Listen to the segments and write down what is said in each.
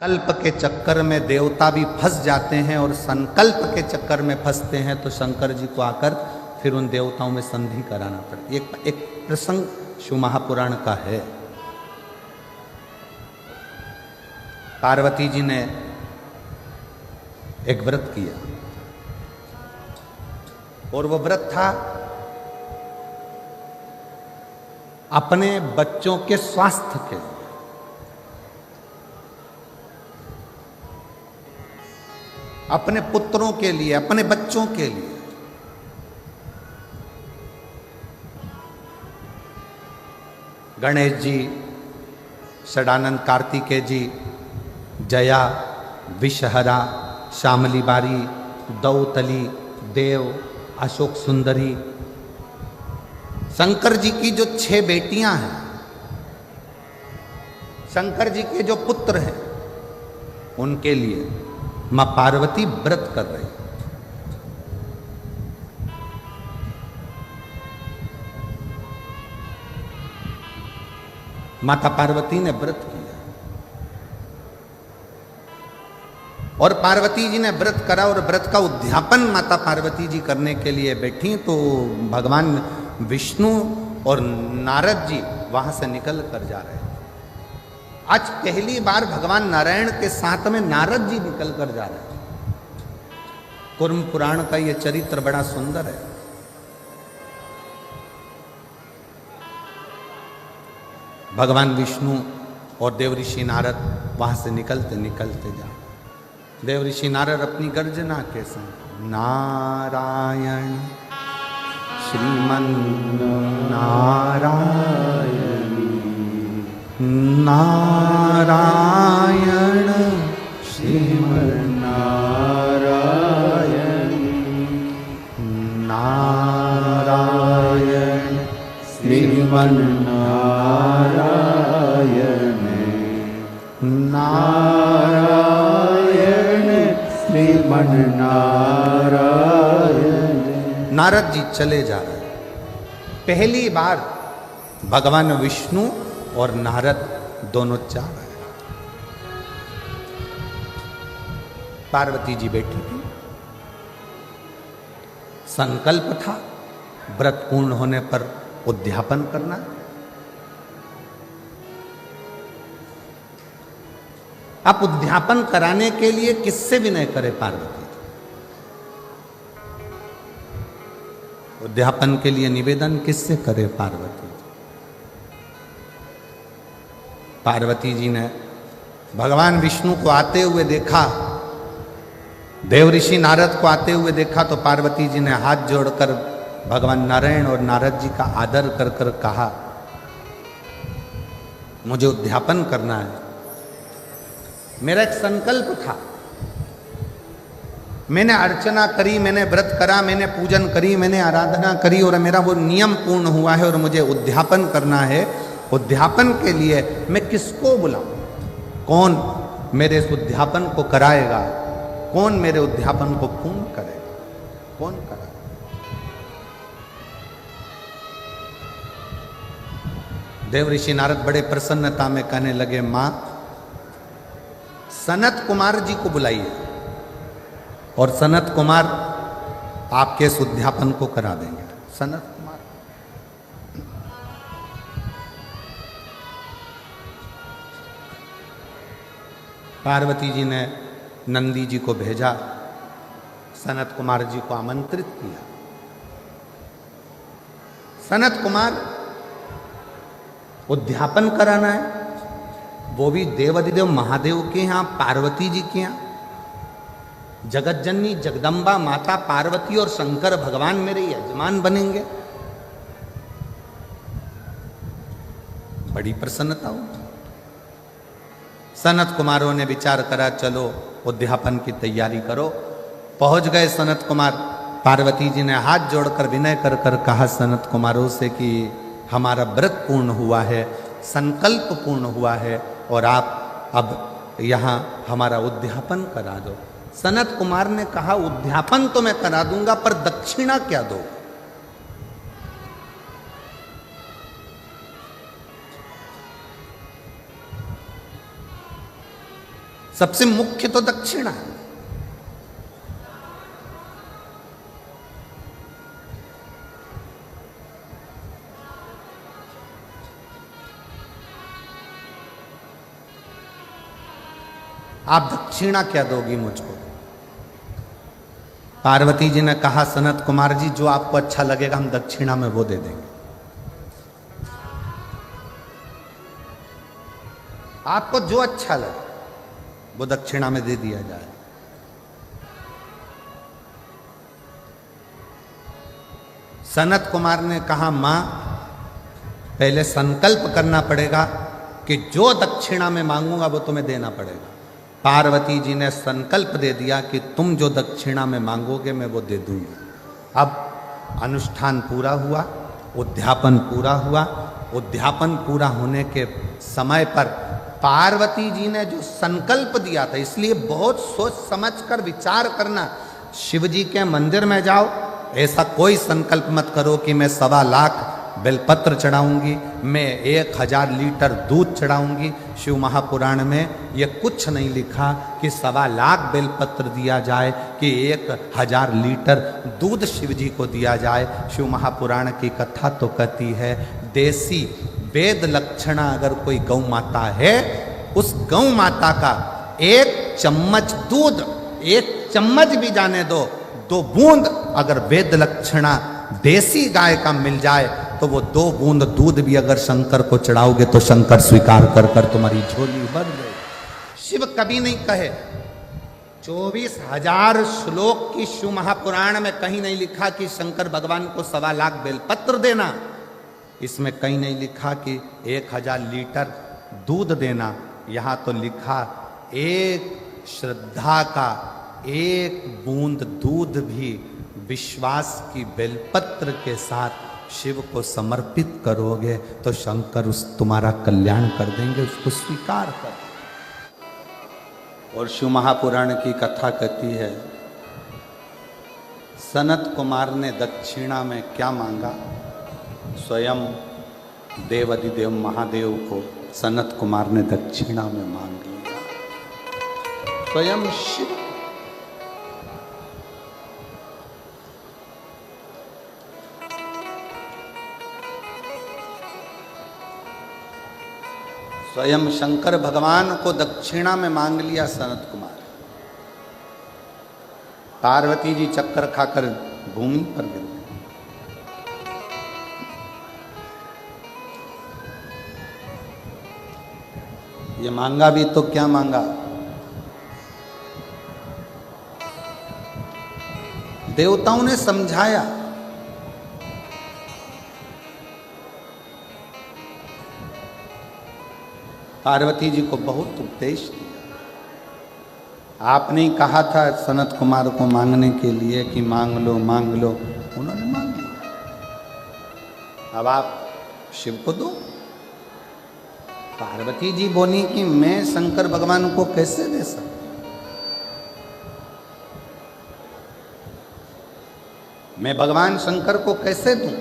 कल्प के चक्कर में देवता भी फंस जाते हैं और संकल्प के चक्कर में फंसते हैं तो शंकर जी को आकर फिर उन देवताओं में संधि कराना पड़ती है। एक प्रसंग शिव महापुराण का है। पार्वती जी ने एक व्रत किया और वो व्रत था अपने बच्चों के स्वास्थ्य के लिए। अपने पुत्रों के लिए, अपने बच्चों के लिए। गणेश जी, षडानंद कार्तिकेय जी, जया, विषहरा, श्यामली बारी, दौतली, देव, अशोक सुंदरी, शंकर जी की जो 6 बेटियां हैं, शंकर जी के जो पुत्र हैं, उनके लिए मां पार्वती व्रत कर रही। माता पार्वती ने व्रत किया और पार्वती जी ने व्रत करा और व्रत का उद्यापन माता पार्वती जी करने के लिए बैठी तो भगवान विष्णु और नारद जी वहां से निकल कर जा रहे हैं। आज पहली बार भगवान नारायण के साथ में नारद जी निकल कर जा रहे हैं। कुर्म पुराण का यह चरित्र बड़ा सुंदर है। भगवान विष्णु और देवऋषि नारद वहां से निकलते निकलते जा। देवऋषि नारद अपनी गर्जना के संग नारायण श्रीमन नारायण नारायण श्रीमन नारायण नारायण श्रीमन नारायण नारायण श्रीमन नारायण। नारद जी चले जा रहे हैं। पहली बार भगवान विष्णु और नारद दोनों जा रहे हैं। पार्वती जी बैठी थी। संकल्प था व्रत पूर्ण होने पर उद्यापन करना। आप उद्यापन कराने के लिए किससे विनय करे पार्वती? उद्यापन के लिए निवेदन किससे करे पार्वती? पार्वती जी ने भगवान विष्णु को आते हुए देखा, देवऋषि नारद को आते हुए देखा तो पार्वती जी ने हाथ जोड़कर भगवान नारायण और नारद जी का आदर कर कर कहा, मुझे उद्यापन करना है। मेरा एक संकल्प था। मैंने अर्चना करी, मैंने व्रत करा, मैंने पूजन करी, मैंने आराधना करी और मेरा वो नियम पूर्ण हुआ है और मुझे उद्यापन करना है। उद्यापन के लिए मैं किसको बुलाऊं? कौन मेरे इस उद्यापन को कराएगा? कौन मेरे उद्यापन को पूर्ण करेगा? कौन कराएगा? देवऋषि नारद बड़े प्रसन्नता में कहने लगे, मां सनत कुमार जी को बुलाइए और सनत कुमार आपके इस उद्यापन को करा देंगे। सनत कुमार पार्वती जी ने नंदी जी को भेजा, सनत कुमार जी को आमंत्रित किया। सनत कुमार उद्यापन कराना है, वो भी देवाधिदेव महादेव के यहां, पार्वती जी के यहां। जगतजननी जगदम्बा माता पार्वती और शंकर भगवान मेरे यजमान बनेंगे। बड़ी प्रसन्नता हुई। सनत कुमारों ने विचार करा, चलो उद्यापन की तैयारी करो। पहुंच गए सनत कुमार। पार्वती जी ने हाथ जोड़कर विनय कर कर कहा सनत कुमारों से कि हमारा व्रत पूर्ण हुआ है, संकल्प पूर्ण हुआ है और आप अब यहां हमारा उद्यापन करा दो। सनत कुमार ने कहा, उद्यापन तो मैं करा दूंगा पर दक्षिणा क्या दो? सबसे मुख्य तो दक्षिणा है। आप दक्षिणा क्या दोगी मुझको? पार्वती जी ने कहा सनत कुमार जी जो आपको अच्छा लगेगा हम दक्षिणा में वो दे देंगे। आपको जो अच्छा लगे वो दक्षिणा में दे दिया जाए। सनत कुमार ने कहा मां पहले संकल्प करना पड़ेगा कि जो दक्षिणा में मांगूंगा वो तुम्हें देना पड़ेगा। पार्वती जी ने संकल्प दे दिया कि तुम जो दक्षिणा में मांगोगे मैं वो दे दूंगी। अब अनुष्ठान पूरा हुआ, उद्यापन पूरा हुआ। उद्यापन पूरा होने के समय पर पार्वती जी ने जो संकल्प दिया था, इसलिए बहुत सोच समझ कर विचार करना। शिव जी के मंदिर में जाओ, ऐसा कोई संकल्प मत करो कि मैं 1.25 लाख बेलपत्र चढ़ाऊंगी, मैं 1000 लीटर दूध चढ़ाऊंगी। शिव महापुराण में ये कुछ नहीं लिखा कि 1.25 लाख बेलपत्र दिया जाए कि 1000 लीटर दूध शिव जी को दिया जाए। शिव महापुराण की कथा तो कहती है देसी वेद लक्षणा अगर कोई गौ माता है, उस गौ माता का 1 चम्मच दूध, 1 चम्मच भी जाने दो, 2 बूंद अगर वेद लक्षणा देसी गाय का मिल जाए तो वो 2 बूंद दूध भी अगर शंकर को चढ़ाओगे तो शंकर स्वीकार कर कर तुम्हारी झोली भर दे। शिव कभी नहीं कहे। 24,000 श्लोक की शिव महापुराण में कहीं नहीं लिखा कि शंकर भगवान को 1.25 लाख बेलपत्र देना। इसमें कहीं नहीं लिखा कि 1000 लीटर दूध देना। यहां तो लिखा एक श्रद्धा का 1 बूंद दूध भी विश्वास की बेलपत्र के साथ शिव को समर्पित करोगे तो शंकर उस तुम्हारा कल्याण कर देंगे, उसको स्वीकार कर। और शिव महापुराण की कथा कहती है सनत कुमार ने दक्षिणा में क्या मांगा? स्वयं देवाधिदेव महादेव को सनत कुमार ने दक्षिणा में मांग लिया। स्वयं शिव स्वयं शंकर भगवान को दक्षिणा में मांग लिया सनत कुमार। पार्वती जी चक्कर खाकर भूमि पर गिर गई। ये मांगा भी तो क्या मांगा? देवताओं ने समझाया, पार्वती जी को बहुत उपदेश दिया। आपने कहा था सनत कुमार को मांगने के लिए कि मांग लो मांग लो, उन्होंने मांग लिया। अब आप शिव को दो। पार्वती जी बोली कि मैं शंकर भगवान को कैसे दे सकती, मैं भगवान शंकर को कैसे दूं?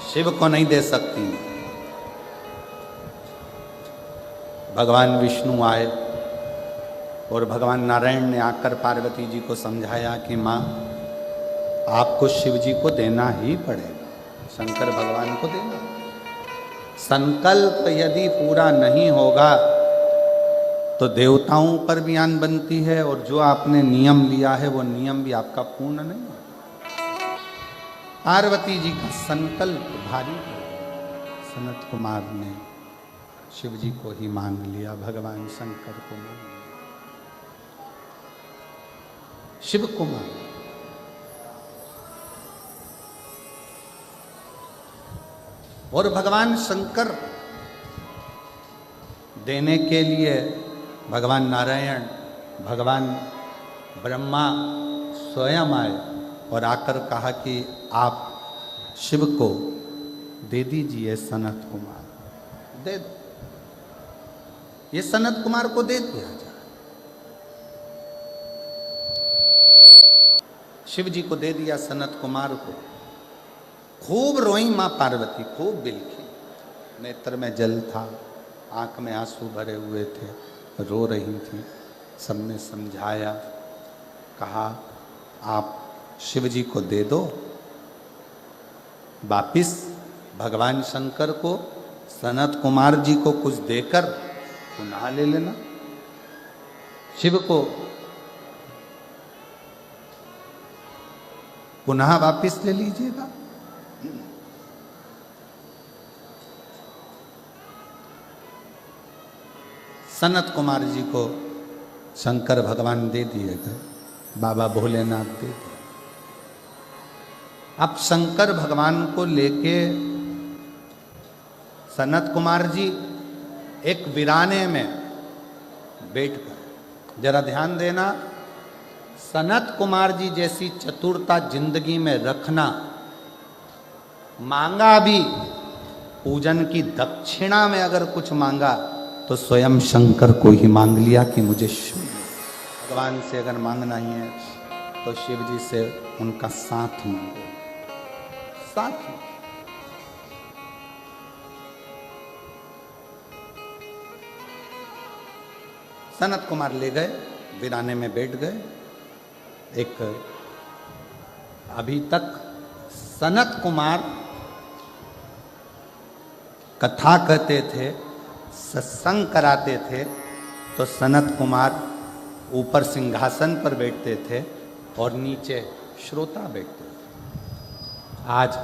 शिव को नहीं दे सकती। भगवान विष्णु आए और भगवान नारायण ने आकर पार्वती जी को समझाया कि माँ आपको शिव जी को देना ही पड़ेगा, शंकर भगवान को देना। संकल्प यदि पूरा नहीं होगा तो देवताओं पर भी आन बनती है और जो आपने नियम लिया है वो नियम भी आपका पूर्ण नहीं होगा। पार्वती जी का संकल्प भारी है। सनत कुमार ने शिव जी को ही मांग लिया, भगवान शंकर को मांग लिया, शिव को मांग लिया। और भगवान शंकर देने के लिए भगवान नारायण, भगवान ब्रह्मा स्वयं आए और आकर कहा कि आप शिव को दे दीजिए सनत कुमार, दे दो, ये सनत कुमार को दे दिया जाए। शिव जी को दे दिया सनत कुमार को। खूब रोई मां पार्वती, खूब बिलखी, नेत्र में जल था, आंख में आंसू भरे हुए थे, रो रही थी। सबने समझाया, कहा आप शिव जी को दे दो, वापिस भगवान शंकर को, सनत कुमार जी को कुछ देकर पुनः ले लेना, शिव को पुनः वापिस ले लीजिएगा। सनत कुमार जी को शंकर भगवान दे दिएगा, बाबा भोलेनाथ दे दिए। अब शंकर भगवान को लेके सनत कुमार जी एक वीराने में बैठकर, जरा ध्यान देना, सनत कुमार जी जैसी चतुरता जिंदगी में रखना, मांगा भी, पूजन की दक्षिणा में अगर कुछ मांगा तो स्वयं शंकर को ही मांग लिया कि मुझे शिव, भगवान से अगर मांगना ही है तो शिव जी से उनका साथ मांगो, साथ। सनत कुमार ले गए, वीराने में बैठ गए। एक अभी तक सनत कुमार कथा कहते थे, सत्संग कराते थे, तो सनत कुमार ऊपर सिंहासन पर बैठते थे और नीचे श्रोता बैठते थे। आज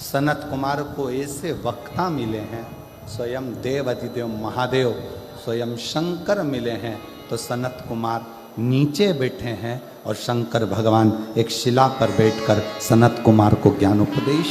सनत कुमार को ऐसे वक्ता मिले हैं, स्वयं देव अधिदेव महादेव स्वयं शंकर मिले हैं, तो सनत कुमार नीचे बैठे हैं और शंकर भगवान एक शिला पर बैठकर सनत कुमार को ज्ञानोपदेश